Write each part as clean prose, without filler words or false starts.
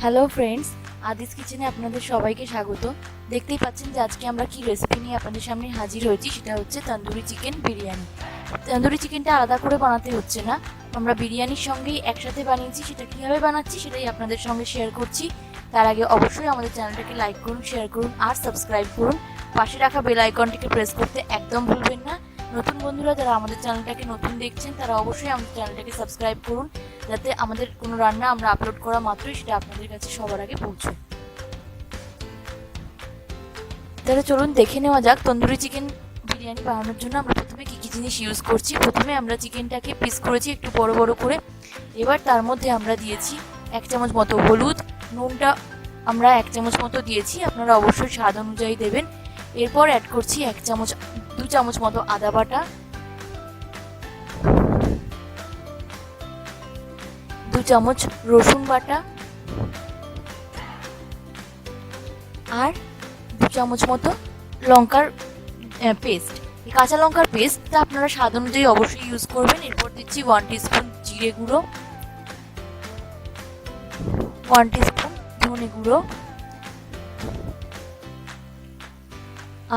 Hello friends, আদিস কিচেনে আপনাদের সবাইকে স্বাগত। দেখতেই পাচ্ছেন যে আজকে আমরা কি রেসিপি নিয়ে আপনাদের সামনে হাজির হয়েছি, সেটা হচ্ছে তন্দুরি চিকেন বিরিয়ানি। তন্দুরি চিকেনটা আলাদা করে বানাতে হচ্ছে না, আমরা বিরিয়ানির সঙ্গেই একসাথে বানিয়েছি। সেটা কীভাবে বানাচ্ছি সেটাই আপনাদের সঙ্গে শেয়ার করছি। তার আগে অবশ্যই আমাদের চ্যানেলটাকে লাইক করুন, শেয়ার করুন আর সাবস্ক্রাইব করুন। পাশে রাখা বেল আইকনটিকে প্রেস করতে একদম ভুলবেন না। নতুন বন্ধুরা যারা আমাদের চ্যানেলটাকে নতুন দেখছেন তারা অবশ্যই আমাদের চ্যানেলটাকে সাবস্ক্রাইব করুন, যাতে আমাদের কোনো রান্না আমরা আপলোড করা মাত্রই সেটা আপনাদের কাছে সবার আগে পৌঁছয়। তাহলে চলুন দেখে নেওয়া যাক তন্দুরি চিকেন বিরিয়ানি বানানোর জন্য আমরা প্রথমে কী কী জিনিস ইউজ করছি। প্রথমে আমরা চিকেনটাকে পিস করেছি একটু বড় বড় করে। এবার তার মধ্যে আমরা দিয়েছি 1 চামচ মতো হলুদ, নুনটা আমরা 1 চামচ মতো দিয়েছি, আপনারা অবশ্যই স্বাদ অনুযায়ী দেবেন। এরপর অ্যাড করছি 2 চামচ মতো আদা বাটা, 2 চামচ রসুন বাটা আর 2 চামচ মতো লঙ্কার পেস্ট। এই কাঁচা লঙ্কার পেস্টটা আপনারা স্বাদ অনুযায়ী অবশ্যই ইউজ করবেন। এরপর দিচ্ছি 1 টিস্পুন জিরে গুঁড়ো, 1 টিস্পুন ধনে গুঁড়ো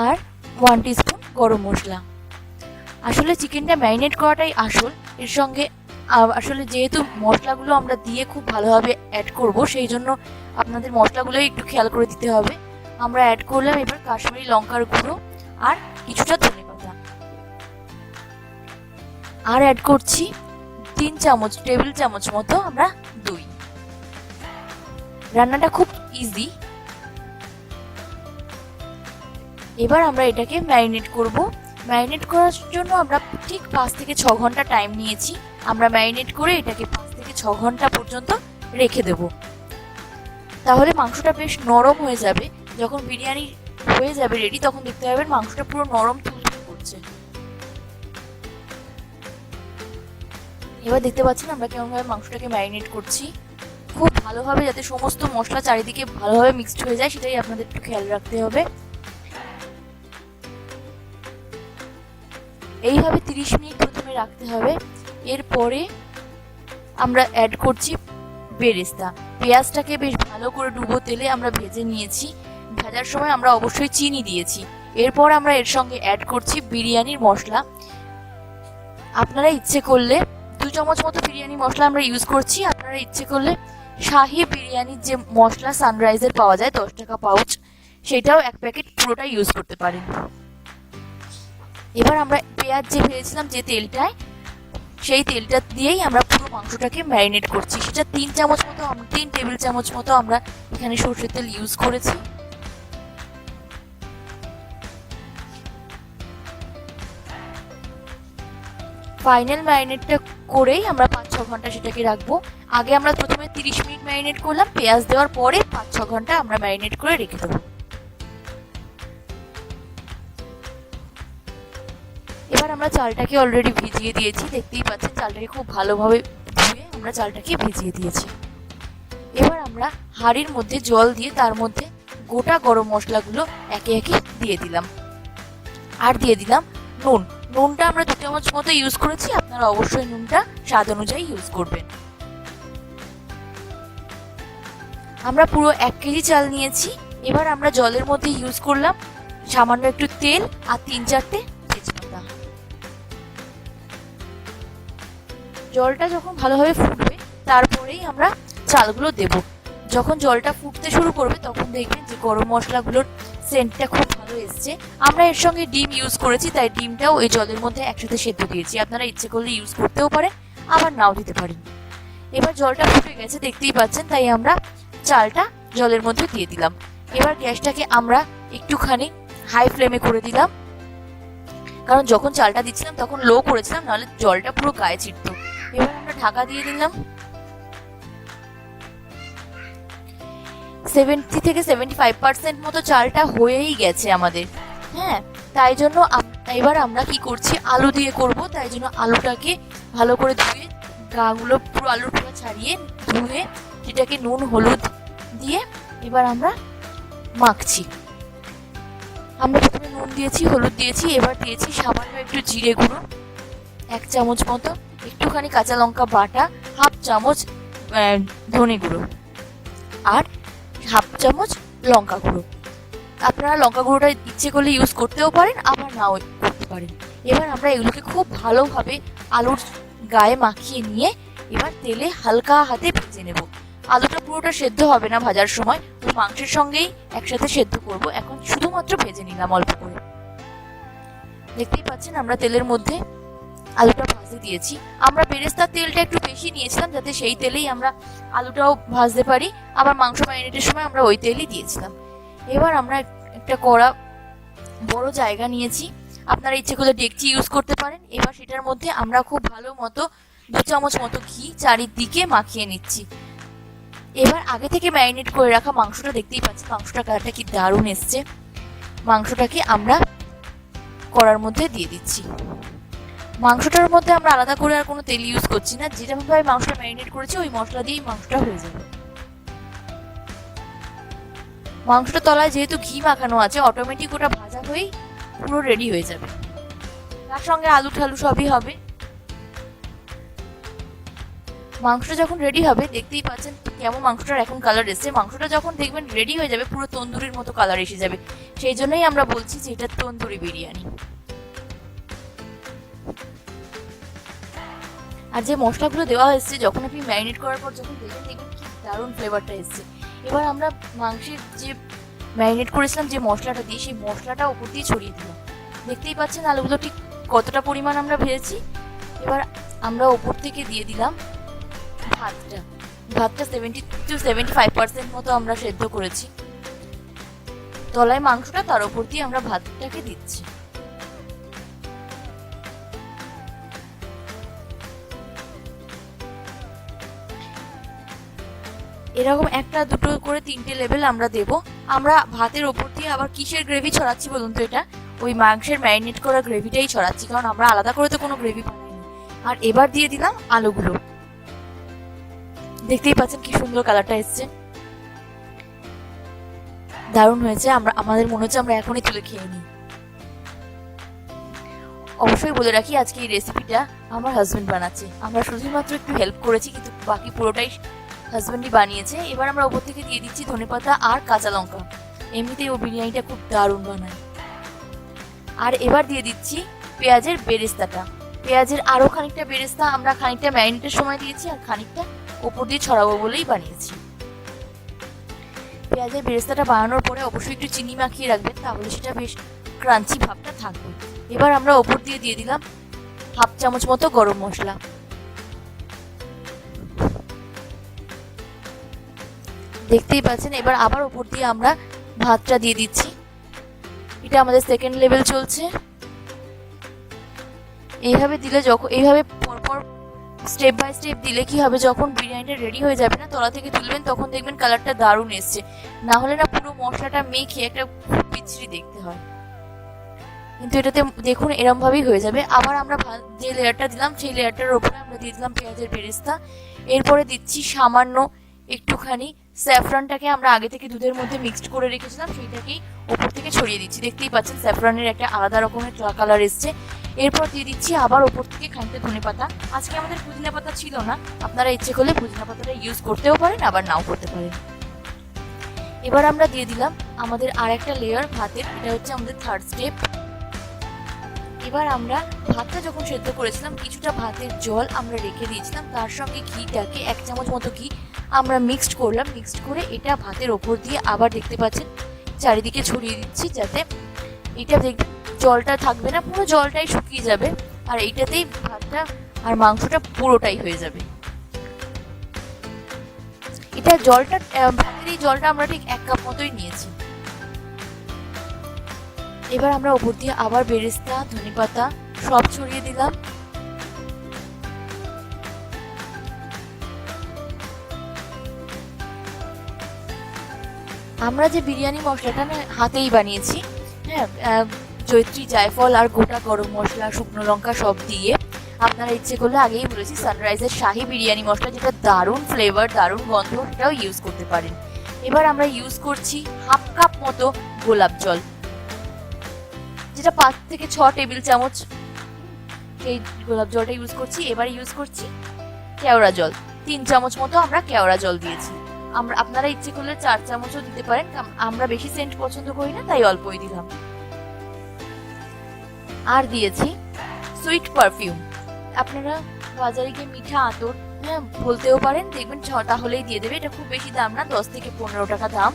আর 1 টিস্পুন গরম মশলা। আসলে চিকেনটা ম্যারিনেট করাটাই আসল। এর সঙ্গে আসলে যেহেতু মশলাগুলো আমরা দিয়ে খুব ভালোভাবে অ্যাড করব, সেই জন্য আপনাদের মশলাগুলোই একটু খেয়াল করে দিতে হবে। আমরা অ্যাড করলাম এবার কাশ্মীরি লঙ্কার গুঁড়ো আর কিছুটা ধনেপাতা, আর অ্যাড করছি 3 টেবিল চামচ মতো আমরা দই। রান্নাটা খুব ইজি। এবার আমরা এটাকে ম্যারিনেট করব। ম্যারিনেট করার জন্য আমরা ঠিক 5 থেকে 6 ঘন্টা টাইম নিয়েছি। আমরা ম্যারিনেট করে এটাকে 5 থেকে 6 ঘন্টা পর্যন্ত রেখে দেব। তাহলে মাংসটা বেশ নরম হয়ে যাবে। যখন বিরিয়ানি হয়ে যাবে রেডি, তখন দেখতে পাবেন মাংসটা পুরো নরম তুলতুলে করছে। এবার দেখতে পাচ্ছেন আমরা কেমনভাবে মাংসটাকে ম্যারিনেট করছি, খুব ভালোভাবে, যাতে সমস্ত মশলা চারিদিকে ভালোভাবে মিক্সড হয়ে যায়, সেটাই আপনাদের একটু খেয়াল রাখতে হবে। এইভাবে 30 মিনিট প্রথমে রাখতে হবে। এরপরে আমরা অ্যাড করছি বেরেস্তা। পেঁয়াজটাকে বেশ ভালো করে ডুবো তেলে আমরা ভেজে নিয়েছি। ভাজার সময় আমরা অবশ্যই চিনি দিয়েছি। এরপর আমরা এর সঙ্গে অ্যাড করছি বিরিয়ানির মশলা। আপনারা ইচ্ছে করলে 2 চামচ মতো বিরিয়ানি মশলা আমরা ইউজ করছি। আপনারা ইচ্ছে করলে শাহি বিরিয়ানির যে মশলা সানরাইজের পাওয়া যায় 10 টাকা পাউচ, সেটাও 1 প্যাকেট পুরোটা ইউজ করতে পারেন। এবার আমরা পেঁয়াজ যে ভেজেছিলাম যে তেলটায়, সেই তেলটা দিয়েই আমরা পুরো মাংসটাকে ম্যারিনেট করছি। সেটা 3 টেবিল চামচ মতো আমরা এখানে সরষের তেল ইউজ করেছি। ফাইনাল ম্যারিনেটটা করেই আমরা 5-6 ঘন্টা সেটাকে রাখবো। আগে আমরা প্রথমে 30 মিনিট ম্যারিনেট করলাম, পেঁয়াজ দেওয়ার পরে 5-6 ঘন্টা আমরা ম্যারিনেট করে রেখে দেবো। এবার আমরা চালটাকে অলরেডি ভিজিয়ে দিয়েছি, দেখতেই পাচ্ছেন চালটাকে খুব ভালোভাবে ধুয়ে আমরা চালটাকে ভিজিয়ে দিয়েছি। এবার আমরা হাঁড়ির মধ্যে জল দিয়ে তার মধ্যে গোটা গরম মশলাগুলো একে একে দিয়ে দিলাম, আর দিয়ে দিলাম নুন। নুনটা আমরা 2 চামচ মতো ইউজ করেছি, আপনারা অবশ্যই নুনটা স্বাদ অনুযায়ী ইউজ করবেন। আমরা পুরো 1 কেজি চাল নিয়েছি। এবার আমরা জলের মধ্যে ইউজ করলাম সামান্য একটু তেল আর 3-4টে তেজপাতা। জলটা যখন ভালোভাবে ফুটবে তারপরেই আমরা চালগুলো দেব। যখন জলটা ফুটতে শুরু করবে তখন দেখবেন যে গরম মশলাগুলোর সেন্টটা খুব ভালো এসছে। আমরা এর সঙ্গে ডিম ইউজ করেছি, তাই ডিমটাও এই জলের মধ্যে একসাথে সেদ্ধ দিয়েছি। আপনারা ইচ্ছে করলে ইউজ করতেও পারেন, আবার নাও দিতে পারেন। এবার জলটা ফুটে গেছে দেখতেই পাচ্ছেন, তাই আমরা চালটা জলের মধ্যে দিয়ে দিলাম। এবার গ্যাসটাকে আমরা একটুখানি হাই ফ্লেমে করে দিলাম, কারণ যখন চালটা দিচ্ছিলাম তখন লো করেছিলাম, নাহলে জলটা পুরো গায়ে ছিটতো। এবার আমরা ঢাকা দিয়ে দিলাম। 70 থেকে 75% মতো চালটা হয়েই গেছে আমাদের। হ্যাঁ, তাই জন্য এবার আমরা কি করছি, আলু দিয়ে করব। তাই জন্য আলুটাকে ভালো করে ধুয়ে গাগুলো পুরো আলুর খোলা ছাড়িয়ে ধুয়ে সেটাকে নুন হলুদ দিয়ে এবার আমরা মাখছি। আমরা প্রথমে নুন দিয়েছি, হলুদ দিয়েছি, এবার দিয়েছি সামান্য একটু জিরে গুঁড়ো 1 চামচ মতো, একটুখানি কাঁচা লঙ্কা বাটা, 1/2 চামচ ধনে গুঁড়ো আর হাফ চামচ লঙ্কা গুঁড়ো। আপনারা লঙ্কা গুঁড়োটা ইচ্ছে করলে ইউজ করতেও পারেন, আবার নাও করতে পারেন। এবার আমরা এগুলোকে খুব ভালোভাবে আলুর গায়ে মাখিয়ে নিয়ে এবার তেলে হালকা হাতে ভেজে নেব। আলুটা পুরোটা সেদ্ধ হবে না ভাজার সময়, ওই মাংসের সঙ্গেই একসাথে সেদ্ধ করব। এখন শুধুমাত্র ভেজে নিলাম অল্প করে। দেখতেই পাচ্ছেন আমরা তেলের মধ্যে আলুটা ভাজতে দিয়েছি। আমরা বেরেস্তার তেলটা একটু বেশি নিয়েছিলাম যাতে সেই তেলেই আমরা আলুটাও ভাজতে পারি, আবার মাংস ম্যারিনেটের সময় আমরা ওই তেলই দিয়েছিলাম। এবার আমরা একটা কড়া বড় জায়গা নিয়েছি, আপনারা ইচ্ছে করলে ডেকচি ইউজ করতে পারেন। এবার সেটার মধ্যে আমরা খুব ভালো মতো 2 চামচ মতো ঘি চারিদিকে মাখিয়ে নিচ্ছি। এবার আগে থেকে ম্যারিনেট করে রাখা মাংসটা, দেখতেই পাচ্ছি মাংসটা কালারটা কি দারুণ এসছে। মাংসটাকে আমরা কড়ার মধ্যে দিয়ে দিচ্ছি। মাংসটার মধ্যে আমরা আলাদা করে আর কোনো তেল ইউজ করছি না, যেভাবে মাংসটা ম্যারিনেট করেছি ওই মশলা দিয়েই মাংসটা হয়ে যাবে। মাংসটা তলায় যেহেতু ঘি মাখানো আছে, অটোমেটিক ওটা ভাজা হয়েই পুরো রেডি হয়ে যাবে। তার সঙ্গে আলু ঠালু সবই হবে। মাংসটা যখন রেডি হবে, দেখতেই পাচ্ছেন কেমন মাংসটার এখন কালার এসছে। মাংসটা যখন দেখবেন রেডি হয়ে যাবে, পুরো তন্দুরির মতো কালার এসে যাবে, সেই জন্যই আমরা বলছি যে এটা তন্দুরি বিরিয়ানি। আর যে মশলাগুলো দেওয়া হয়েছে, যখন আপনি ম্যারিনেট করার পর যখন দেখবেন কি দারুণ ফ্লেভারটা এসছে। এবার আমরা মাংসের যে ম্যারিনেট করেছিলাম যে মশলাটা দিয়ে, সেই মশলাটা উপর দিয়ে ছড়িয়ে দিলাম। দেখতেই পাচ্ছেন আলুগুলো ঠিক কতটা পরিমাণ আমরা ভেজেছি। এবার আমরা ওপর থেকে দিয়ে দিলাম ভাতটা 70-75% মতো আমরা সেদ্ধ করেছি। তলায় মাংসটা, তার উপর দিয়ে আমরা ভাতটাকে দিচ্ছি। এরকম 1-2 করে 3টে লেভেল আমরা দেব। আমরা ভাতের ওপর দিয়ে আবার কিসের গ্রেভি ছড়াচ্ছি বলুন তো? এটা ওই মাংসের ম্যারিনেট করা গ্রেভিটাই ছড়াচ্ছি, কারণ আমরা আলাদা করে তো কোনো গ্রেভি বানাইনি। আর এবার দিয়ে দিলাম আলুগুলো। দেখতেই পাচ্ছেন কি সুন্দর কালারটা এসছে, দারুণ হয়েছে। আমাদের মনে হচ্ছে আমরা এখনই তুলে খেয়ে নিই। অবশ্যই বলে রাখি, আজকে এই রেসিপিটা আমার হাজবেন্ড বানাচ্ছে, আমরা শুধুমাত্র একটু হেল্প করেছি, কিন্তু বাকি পুরোটাই হাজবেন্ডই বানিয়েছে। এবার আমরা ওপর থেকে দিয়ে দিচ্ছি ধনেপাতা আর কাঁচা লঙ্কা। এমনিতেই ও বিরিয়ানিটা খুব দারুণ বানায়। আর এবার দিয়ে দিচ্ছি পেঁয়াজের বেরেস্তাটা। পেঁয়াজের আরো খানিকটা বেরেস্তা আমরা খানিকটা ম্যারিনেটের সময় দিয়েছি, আর খানিকটা ওপর দিয়ে ছড়াবো বলেই বানিয়েছি। পেঁয়াজের বেরেস্তাটা বানানোর পরে অবশ্যই একটু চিনি মাখিয়ে রাখবেন, তাহলে সেটা বেশ ক্রাঞ্চি ভাবটা থাকবে। এবার আমরা ওপর দিয়ে দিলাম হাফ চামচ মতো গরম মশলা। দেখতেই পাচ্ছেন। এবার আবার ওপর দিয়ে আমরা ভাতটা দিয়ে দিচ্ছি। এটা আমাদের সেকেন্ড লেভেল চলছে। এইভাবে দিলে, এইভাবে পরপর স্টেপ বাই স্টেপ দিলে কি হবে, যখন বিরিয়ানিটা রেডি হয়ে যাবে না, তলা থেকে তুলবেন, তখন দেখবেন কালারটা দারুণ এসছে। না হলে না পুরো মশলাটা মেখে একটা খুব বিচ্ছিরি দেখতে হয়, কিন্তু এটাতে দেখুন এরম ভাবেই হয়ে যাবে। আবার আমরা যে লেয়ারটা দিলাম, সেই লেয়ারটার উপরে আমরা দিয়ে দিলাম পেঁয়াজের বেরেস্তা। এরপরে দিচ্ছি সামান্য একটুখানি স্যাফরনটাকে আমরা আগে থেকে দুধের মধ্যে মিক্সড করে রেখেছিলাম, সেইটাকেই ওপর থেকে ছড়িয়ে দিচ্ছি। দেখতেই পাচ্ছেন স্যাফরনের একটা আলাদা রকমের কালার এসছে। এরপর দিয়ে দিচ্ছি আবার ওপর থেকে খানিকটা ধনেপাতা। আজকে আমাদের পুদিনা পাতা ছিল না, আপনারা ইচ্ছে করলে পুদিনা পাতাটা ইউজ করতেও পারেন, আবার নাও করতে পারেন। এবার আমরা দিয়ে দিলাম আমাদের আর একটা লেয়ার ভাতের, এটা হচ্ছে আমাদের থার্ড স্টেপ। এবার আমরা ভাতটা যখন সেদ্ধ করেছিলাম, কিছুটা ভাতের জল আমরা রেখে দিয়েছিলাম, তার সঙ্গে ঘিটাকে 1 চামচ মতো ঘি আমরা মিক্সড করলাম। মিক্সড করে এটা ভাতের ওপর দিয়ে আবার দেখতে পাচ্ছেন চারিদিকে ছড়িয়ে দিচ্ছি, যাতে এটা দেখবেন জলটা থাকবে না, পুরো জলটাই শুকিয়ে যাবে, আর এইটাতেই ভাতটা আর মাংসটা পুরোটাই হয়ে যাবে। এটা জলটা, ভাতের এই জলটা আমরা ঠিক 1 কাপ মতোই নিয়েছি। এবার আমরা ওপর দিয়ে আবার বেরেস্তা, ধনেপাতা সব ছড়িয়ে দিলাম। আমরা যে বিরিয়ানি মশলাটা আমি হাতেই বানিয়েছি, হ্যাঁ, জয়ত্রী, জায়ফল আর গোটা গরম মশলা, শুকনো লঙ্কা সব দিয়ে। আপনারা ইচ্ছে করলে আগেই বলেছি সানরাইজের শাহি বিরিয়ানি মশলা, যেটা দারুণ ফ্লেভার, দারুণ গন্ধ, সেটাও ইউজ করতে পারেন। এবার আমরা ইউজ করছি হাফ কাপ মতো গোলাপ জল, যেটা 5 থেকে 6 টেবিল চামচ, সেই গোলাপ জলটা ইউজ করছি। এবার ইউজ করছি কেওড়া জল, 3 চামচ মতো আমরা কেওড়া জল দিয়েছি। আপনারা ইচ্ছে করলে 4 চামচও দিতে পারেন, আমরা বেশি সেন্ট পছন্দ করি না তাই অল্পই দিলাম। আর দিয়েছি সুইট পারফিউম, আপনারা বাজারে গিয়ে মিঠা আতর বলতেও পারেন, দেখবেন 6টা হলেই দিয়ে দেবে। এটা খুব বেশি দাম না, 10 থেকে 15 টাকা দাম।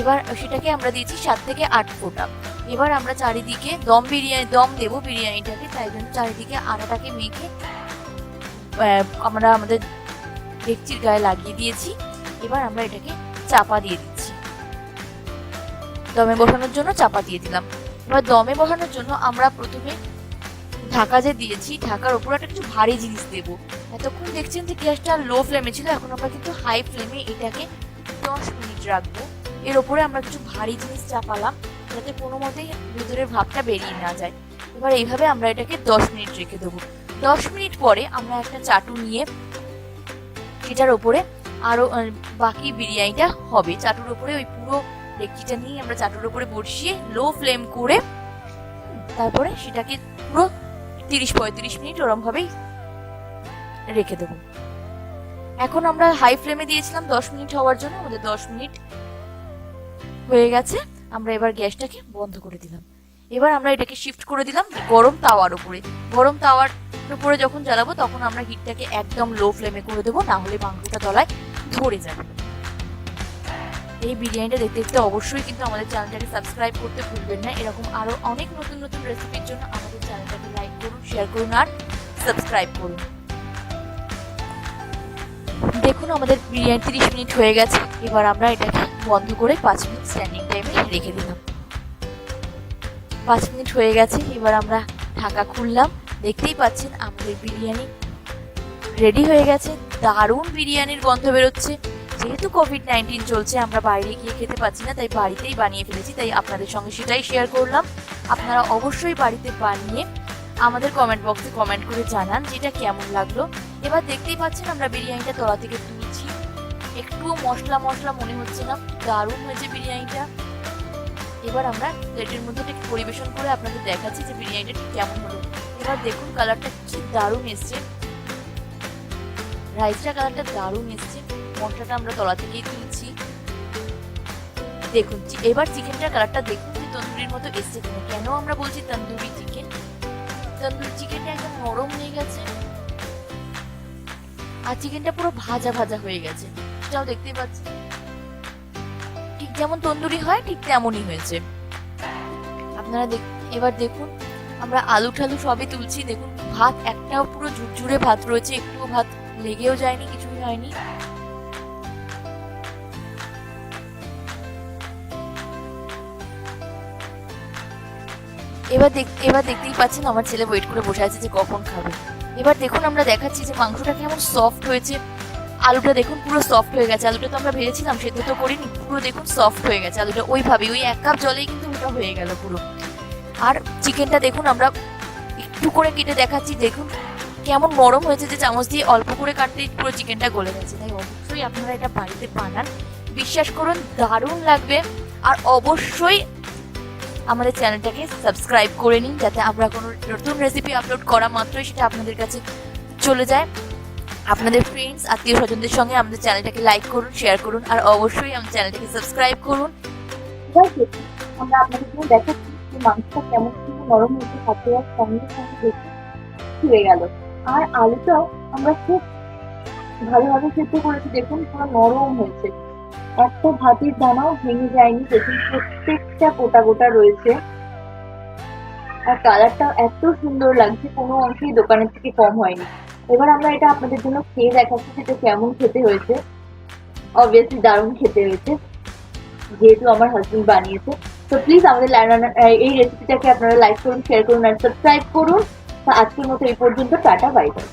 এবার সেটাকে আমরা দিয়েছি 7 থেকে 8 ফোঁটা। এবার আমরা চারিদিকে দম দেবো বিরিয়ানিটাকে, তাই জন্য চারিদিকে আটাটাকে মেখে আমরা আমাদের ডেকচির গায়ে লাগিয়ে দিয়েছি। এবার আমরা এটাকে চাপা দিয়ে দিচ্ছি, দমে বসানোর জন্য চাপা দিয়ে দিলাম। এবার দমে বসানোর জন্য আমরা প্রথমে ঢাকা যে দিয়েছি, ঢাকার উপর একটা কিছু ভারী জিনিস দেবো। এতক্ষণ দেখছেন যে গ্যাসটা লো ফ্লেমে ছিল, এখন আমরা কিন্তু হাই ফ্লেমে এটাকে 10 মিনিট রাখবো। এর উপরে আমরা কিছু ভারী জিনিস চাপালাম যাতে কোনো মতেই ভিতরের ভাবটা বেরিয়ে না যায়। এবার এইভাবে আমরা এটাকে 10 মিনিট রেখে দেবো। 10 মিনিট পরে আমরা একটা চাটু নিয়ে এটার উপরে আরো বাকি বিরিয়ানিটা হবে, চাটুর উপরে ওই পুরো ডেকচিটা নিয়ে আমরা চাটুর উপরে বসিয়ে লো ফ্লেম করে তারপরে সেটাকে পুরো 30-35 মিনিট ওরম ভাবেই রেখে দেবো। এখন আমরা হাই ফ্লেমে দিয়েছিলাম 10 মিনিট হওয়ার জন্য, আমাদের 10 মিনিট হয়ে গেছে। আমরা এবার গ্যাসটাকে বন্ধ করে দিলাম। এবার আমরা এটাকে শিফট করে দিলাম গরম তাওয়ার উপরে। গরম তাওয়ার উপরে যখন জ্বালাবো তখন আমরা হিটটাকে একদম লো ফ্লেমে করে দেবো, না হলে মাংসটা তলায় ধরে যাবে। এই বিরিয়ানিটা দেখতে দেখতে অবশ্যই কিন্তু আমাদের চ্যানেলটাকে সাবস্ক্রাইব করতে ভুলবেন না। এরকম আরো অনেক নতুন নতুন রেসিপির জন্য আমাদের চ্যানেলটাকে লাইক করুন, শেয়ার করুন আর সাবস্ক্রাইব করুন। দেখুন আমাদের বিরিয়ানি 30 মিনিট হয়ে গেছে। এবার আমরা এটাকে বন্ধ করে 5 মিনিট স্ট্যান্ডিং টাইমে রেখে দিলাম। 5 মিনিট হয়ে গেছে, এবার আমরা ঢাকা খুললাম। দেখতেই পাচ্ছেন আমাদের বিরিয়ানি রেডি হয়ে গেছে। দারুণ বিরিয়ানির গন্ধ বেরোচ্ছে। যেহেতু কোভিড-19 চলছে, আমরা বাইরে গিয়ে খেতে পাচ্ছি না, তাই বাড়িতেই বানিয়ে ফেলেছি, তাই আপনাদের সঙ্গে সেটাই শেয়ার করলাম। আপনারা অবশ্যই বাড়িতে বানিয়ে আমাদের কমেন্ট বক্সে কমেন্ট করে জানান যেটা কেমন লাগলো। এবার দেখতেই পাচ্ছেন আমরা বিরিয়ানিটা তলা থেকে তুলছি, একটুও মশলা মশলা মনে হচ্ছে না, দারুণ হয়েছে বিরিয়ানিটা। এবার আমরা প্লেটের মধ্যে একটু পরিবেশন করে আপনাদের দেখাচ্ছি যে বিরিয়ানিটা ঠিক কেমন হলো। এবার দেখুন কালারটা কি দারুণ এসছে, রাইসটা কালারটা দারুণ এসছে। মশলাটা আমরা তলা থেকেই তুলছি। দেখুন এবার চিকেনটার কালারটা দেখুন যে তন্দুরির মতো এসছে কিনা। কেন আমরা বলছি তন্দুরি চিকেন, তন্দুরি চিকেনটা একদম নরম হয়ে গেছে আর চিকেনটা পুরো ভাজা ভাজা হয়ে গেছে, সেটাও দেখতেই পাচ্ছি। ঠিক যেমন তন্দুরি হয় ঠিক তেমনই হয়েছে। আপনারা এবার দেখুন আমরা আলু ঠালু সবই তুলছি। দেখুন ভাত একটাও পুরো ঝুরঝুরে ভাত রয়েছে, একটুও ভাত লেগেও যায়নি, কিছুই হয়নি। এবার দেখতেই পাচ্ছেন আমার ছেলে ওয়েট করে বসে আছে যে কখন খাবে। এবার দেখুন আমরা দেখাচ্ছি যে মাংসটা কেমন সফট হয়েছে। আলুটা দেখুন পুরো সফট হয়ে গেছে। আলুটা তো আমরা ভেজেছিলাম, সেদ্ধ তো করিনি, পুরো দেখুন সফট হয়ে গেছে আলুটা। ওইভাবেই ওই 1 কাপ জলেই কিন্তু ওটা হয়ে গেল পুরো। আর চিকেনটা দেখুন আমরা একটু করে কেটে দেখাচ্ছি, দেখুন কেমন নরম হয়েছে, যে চামচ দিয়ে অল্প করে কাটতেই পুরো চিকেনটা গলে গেছে। তাই অবশ্যই আপনারা এটা বাড়িতে বানান, বিশ্বাস করুন দারুণ লাগবে। আর অবশ্যই আমাদের চ্যানেলটাকে সাবস্ক্রাইব করে নিন, যাতে আমরা কোনো নতুন রেসিপি আপলোড করা মাত্রই সেটা আপনাদের কাছে চলে যায়। আপনাদের ফ্রেন্ডস আত্মীয় স্বজনদের সঙ্গে আমাদের চ্যানেলটাকে লাইক করুন, শেয়ার করুন আর অবশ্যই আমাদের চ্যানেলটাকে সাবস্ক্রাইব করুন। আমরা আপনাদের জন্য দেখাচ্ছি যে মাংসটা কেমন নরম হয়েছে, খাতে সঙ্গে সঙ্গে হয়ে গেল। আর আলুটাও আমরা খুব ভালোভাবে সেদ্ধ করেছি, দেখুন পুরো নরম হয়েছে, একটা ভাতের দানাও ভেঙে যায়নি, দেখুন প্রত্যেকটা গোটা গোটা রয়েছে। আর কালারটা এত সুন্দর লাগছে, কোনো অংশেই দোকানের থেকে কম হয়নি। এবার আমরা এটা আপনাদের জন্য খেয়ে দেখাচ্ছি যেটা কেমন খেতে হয়েছে। অবভিয়াসলি দারুণ খেতে হয়েছে, যেহেতু আমার হাজবেন্ড বানিয়েছে। তো প্লিজ আমাদের এই রেসিপিটাকে আপনারা লাইক করুন, শেয়ার করুন আর সাবস্ক্রাইব করুন। তো আজকের মতো এই পর্যন্ত, টাটা, বাই বাই।